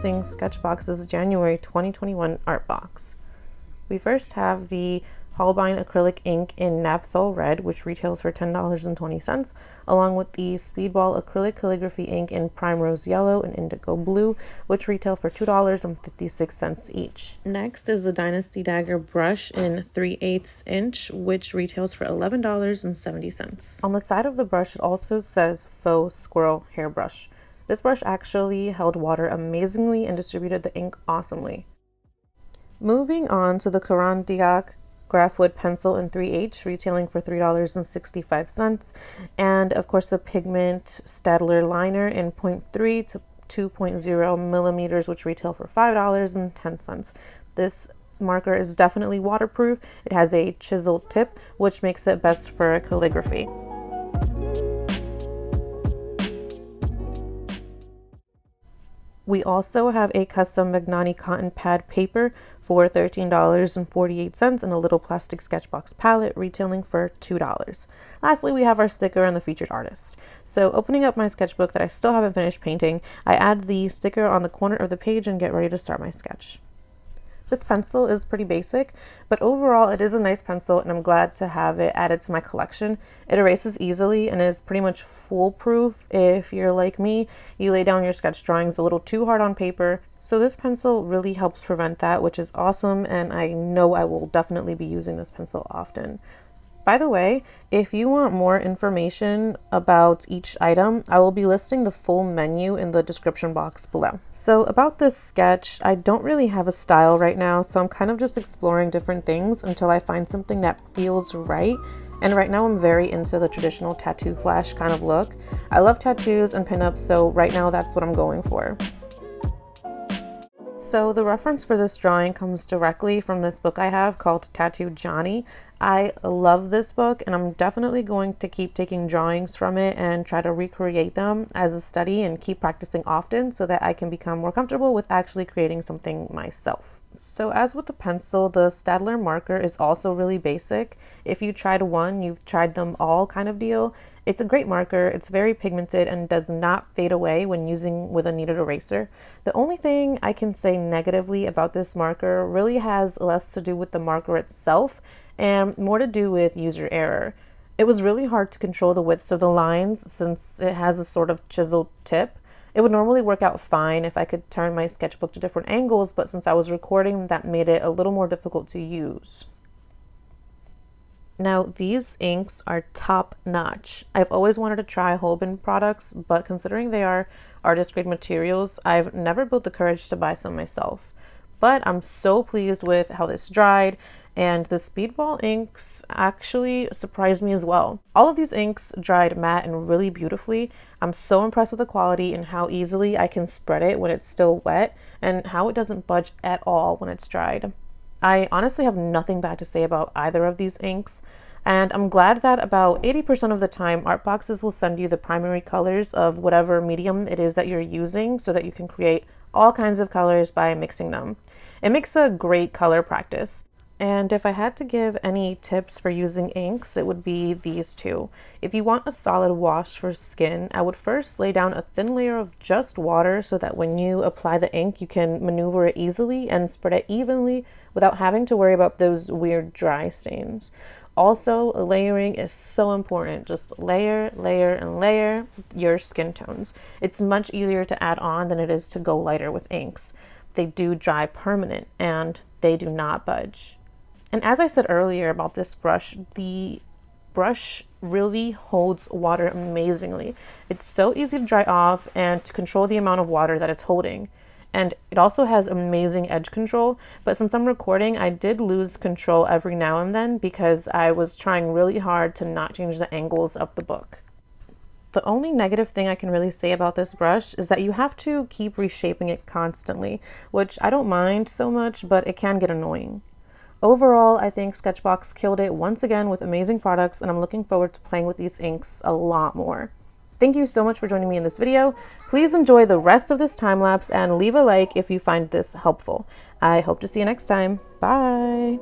unboxing Sketchbox's January 2021 art box. We first have the Holbein Acrylic Ink in Naphthol Red, which retails for $10.20, along with the Speedball Acrylic Calligraphy Ink in Primrose Yellow and Indigo Blue, which retail for $2.56 each. Next is the Dynasty Dagger Brush in 3/8 inch, which retails for $11.70. On the side of the brush, it also says Faux Squirrel Hairbrush. This brush actually held water amazingly and distributed the ink awesomely. Moving on to the Caran Grafwood pencil in 3H, retailing for $3.65, and of course the pigment Staedtler liner in 0.3 to 2.0 millimeters, which retail for $5.10. This marker is definitely waterproof. It has a chiseled tip, which makes it best for calligraphy. We also have a custom Magnani cotton pad paper for $13.48 and a little plastic Sketchbox palette retailing for $2. Lastly, we have our sticker and the featured artist. So opening up my sketchbook that I still haven't finished painting, I add the sticker on the corner of the page and get ready to start my sketch. This pencil is pretty basic, but overall it is a nice pencil and I'm glad to have it added to my collection. It erases easily and is pretty much foolproof. If you're like me, you lay down your sketch drawings a little too hard on paper. So this pencil really helps prevent that, which is awesome, and I know I will definitely be using this pencil often. By the way, if you want more information about each item, I will be listing the full menu in the description box below. So about this sketch, I don't really have a style right now, so I'm kind of just exploring different things until I find something that feels right. And right now I'm very into the traditional tattoo flash kind of look. I love tattoos and pinups, so right now that's what I'm going for. So the reference for this drawing comes directly from this book I have called Tattoo Johnny. I love this book and I'm definitely going to keep taking drawings from it and try to recreate them as a study and keep practicing often so that I can become more comfortable with actually creating something myself. So as with the pencil, the Staedtler marker is also really basic. If you tried one, you've tried them all kind of deal. It's a great marker, it's very pigmented and does not fade away when using with a kneaded eraser. The only thing I can say negatively about this marker really has less to do with the marker itself and more to do with user error. It was really hard to control the widths of the lines since it has a sort of chiseled tip. It would normally work out fine if I could turn my sketchbook to different angles, but since I was recording, that made it a little more difficult to use. Now, these inks are top notch. I've always wanted to try Holbein products, but considering they are artist grade materials, I've never built the courage to buy some myself. But I'm so pleased with how this dried, and the Speedball inks actually surprised me as well. All of these inks dried matte and really beautifully. I'm so impressed with the quality and how easily I can spread it when it's still wet, and how it doesn't budge at all when it's dried. I honestly have nothing bad to say about either of these inks, and I'm glad that about 80% of the time art boxes will send you the primary colors of whatever medium it is that you're using so that you can create all kinds of colors by mixing them. It makes a great color practice. And if I had to give any tips for using inks, it would be these two. If you want a solid wash for skin, I would first lay down a thin layer of just water so that when you apply the ink, you can maneuver it easily and spread it evenly without having to worry about those weird dry stains. Also, layering is so important. Just layer, layer, and layer your skin tones. It's much easier to add on than it is to go lighter with inks. They do dry permanent and they do not budge. And as I said earlier about this brush, the brush really holds water amazingly. It's so easy to dry off and to control the amount of water that it's holding. And it also has amazing edge control, but since I'm recording, I did lose control every now and then because I was trying really hard to not change the angles of the book. The only negative thing I can really say about this brush is that you have to keep reshaping it constantly, which I don't mind so much, but it can get annoying. Overall, I think Sketchbox killed it once again with amazing products, and I'm looking forward to playing with these inks a lot more. Thank you so much for joining me in this video. Please enjoy the rest of this time lapse and leave a like if you find this helpful. I hope to see you next time. Bye!